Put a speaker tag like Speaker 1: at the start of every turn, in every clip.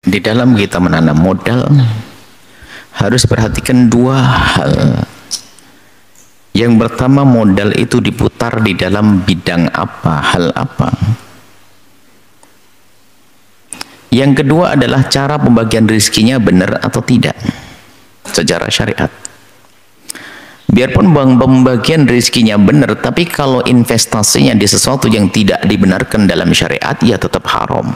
Speaker 1: Di dalam kita menanam modal harus perhatikan dua hal. Yang pertama, modal itu diputar di dalam bidang apa, hal apa. Yang kedua adalah cara pembagian rezekinya benar atau tidak secara syariat. Biarpun pembagian rezekinya benar, tapi kalau investasinya di sesuatu yang tidak dibenarkan dalam syariat, ya tetap haram.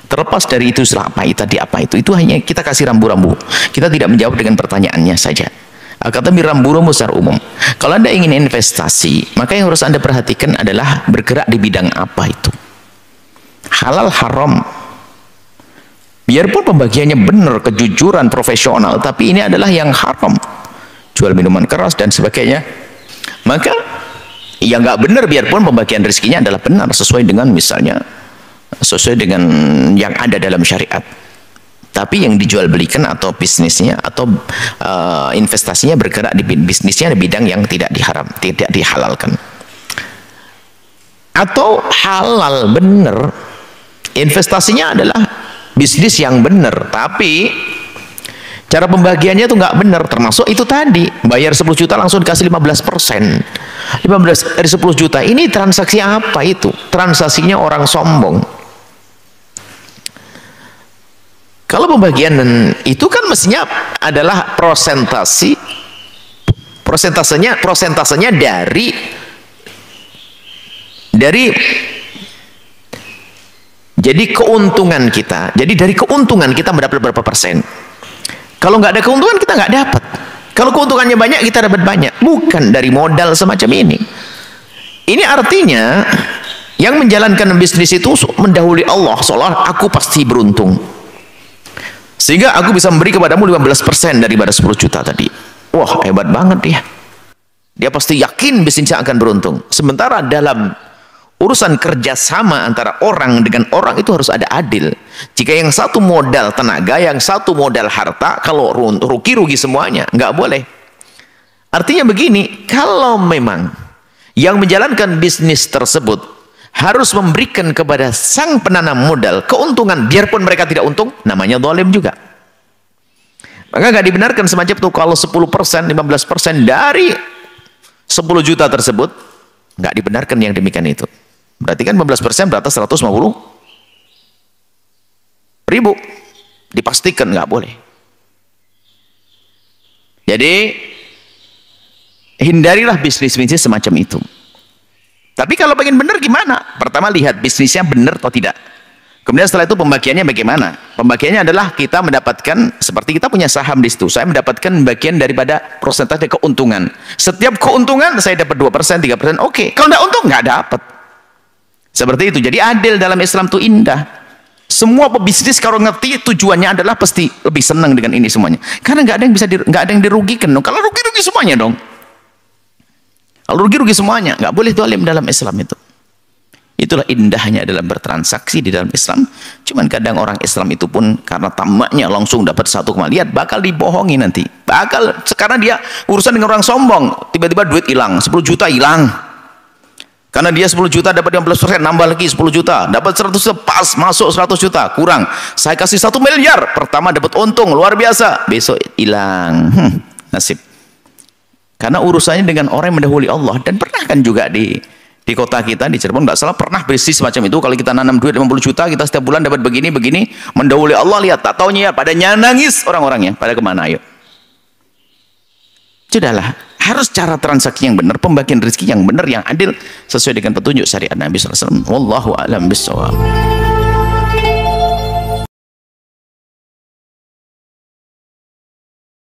Speaker 1: Terlepas dari itu apa itu hanya kita kasih rambu-rambu. Kita tidak menjawab dengan pertanyaannya saja. Kata rambu-rambu secara umum. Kalau Anda ingin investasi, maka yang harus Anda perhatikan adalah bergerak di bidang apa itu. Halal haram. Biarpun pembagiannya benar, kejujuran, profesional, tapi ini adalah yang haram. Jual minuman keras dan sebagainya. Maka ya nggak benar, biarpun pembagian rezekinya adalah benar sesuai dengan misalnya sesuai dengan yang ada dalam syariat, tapi yang dijual belikan atau bisnisnya atau investasinya bergerak di bisnisnya di bidang yang tidak dihalalkan. Atau halal benar, investasinya adalah bisnis yang benar, tapi cara pembagiannya itu nggak benar. Termasuk itu tadi, bayar 10 juta langsung dikasih 15%. 15 dari 10 juta ini transaksi apa itu? Transaksinya orang sombong. Kalau pembagian itu kan mestinya adalah prosentasenya dari jadi keuntungan kita. Jadi dari keuntungan kita mendapat berapa persen. Kalau nggak ada keuntungan kita nggak dapat. Kalau keuntungannya banyak kita dapat banyak. Bukan dari modal semacam ini. Ini artinya yang menjalankan bisnis itu mendahului Allah, seolah aku pasti beruntung. Sehingga aku bisa memberi kepadamu 15% daripada 10 juta tadi. Wah, hebat banget dia. Dia pasti yakin bisnisnya akan beruntung. Sementara dalam urusan kerjasama antara orang dengan orang itu harus ada adil. Jika yang satu modal tenaga, yang satu modal harta, kalau rugi semuanya, nggak boleh. Artinya begini, kalau memang yang menjalankan bisnis tersebut harus memberikan kepada sang penanam modal keuntungan, biarpun mereka tidak untung, namanya zalim juga. Maka nggak dibenarkan semacam itu. Kalau 10%, 15% dari 10 juta tersebut, nggak dibenarkan yang demikian itu. Berarti kan 15% berarti 150 ribu. Dipastikan nggak boleh. Jadi hindarilah bisnis-bisnis semacam itu. Tapi kalau pengen benar gimana? Pertama lihat bisnisnya benar atau tidak. Kemudian setelah itu pembagiannya bagaimana? Pembagiannya adalah kita mendapatkan, seperti kita punya saham di situ. Saya mendapatkan bagian daripada persentase keuntungan. Setiap keuntungan saya dapat 2%, 3%. Oke. Kalau nggak untung nggak dapat. Seperti itu. Jadi adil dalam Islam itu indah. Semua pebisnis kalau ngerti tujuannya adalah pasti lebih senang dengan ini semuanya. Karena nggak ada yang dirugikan dong. Kalau rugi semuanya dong. Kalau rugi semuanya, nggak boleh zalim dalam Islam itu. Itulah indahnya dalam bertransaksi di dalam Islam. Cuman kadang orang Islam itu pun karena tamaknya langsung dapat 1, lihat bakal dibohongi nanti. Sekarang dia urusan dengan orang sombong, tiba-tiba duit hilang, 10 juta hilang. Karena dia 10 juta dapat 15%, nambah lagi 10 juta, dapat 100 juta, pas masuk 100 juta, kurang. Saya kasih 1 miliar, pertama dapat untung luar biasa, besok hilang. Nasib. Karena urusannya dengan orang yang mendahului Allah. Dan pernah kan juga di kota kita di Cirebon nggak salah pernah bisnis semacam itu. Kalau kita nanam duit 50 juta, kita setiap bulan dapat begini mendahului Allah. Lihat, tak taunya ya pada nangis orang-orangnya, pada kemana? Ayo, sudahlah, harus cara transaksi yang benar, pembagian rezeki yang benar, yang adil sesuai dengan petunjuk syariat Nabi SAW. Wallahu a'lam bishawab.